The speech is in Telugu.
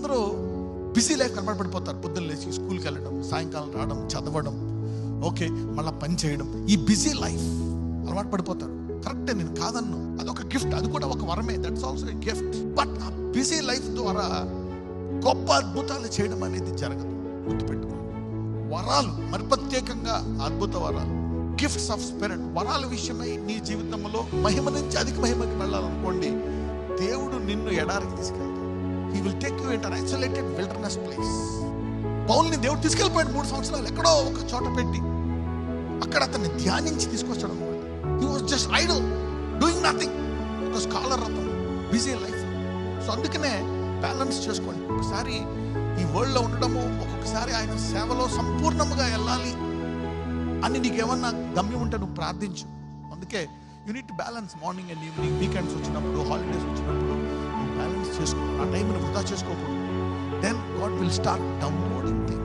అందరూ బిజీ లైఫ్ కనబడి పడిపోతారు. పొద్దున్న లేచి స్కూల్కి వెళ్ళడం, సాయంకాలం రావడం, చదవడం, ఓకే మళ్ళీ పని చేయడం, ఈ బిజీ లైఫ్ అలవాటు పడిపోతారు. కరెక్టే, నేను కాదన్ను, అదొక గిఫ్ట్, అది కూడా ఒక వరమే, that's also a gift. But ఆ బిజీ లైఫ్ ద్వారా గొప్ప అద్భుతాలు చేయడం అనేది జరగదు. గుర్తుపెట్టుకోండి, వరాలు మరి ప్రత్యేకంగా అద్భుత వరాలు, గిఫ్ట్స్ ఆఫ్ స్పిరిట్, వరాల విషయమై నీ జీవితంలో మహిమ నుంచి అధిక మహిమకి వెళ్ళాలనుకోండి, దేవుడు నిన్ను ఎడారికి తీసుకెళ్తాడు. He will take you into an isolated wilderness place. పౌల్ని దేవుడు తీసుకెళ్ళిపోయాడు 3 సంవత్సరాలు ఎక్కడో ఒక చోట పెట్టి, అక్కడ అతన్ని ధ్యానించి తీసుకొచ్చాడు అనమాట. He was just idle, doing nothing. ఒక స్కాలర్ అతను, బిజీ లైఫ్. సో అందుకనే బ్యాలెన్స్ చేసుకోండి. ఒకసారి ఈ వరల్డ్లో ఉండడము, ఒక్కొక్కసారి ఆయన సేవలో సంపూర్ణముగా వెళ్ళాలి అని నీకేమన్నా గమ్యం ఉంటే నువ్వు ప్రార్థించు. అందుకే you need to balance. Morning and evening, weekends వచ్చినప్పుడు, హాలిడేస్ వచ్చినప్పుడు బ్యాలెన్స్ చేసుకో. ఆ టైంని వృధా చేసుకోకూడదు. Then God will start downloading things.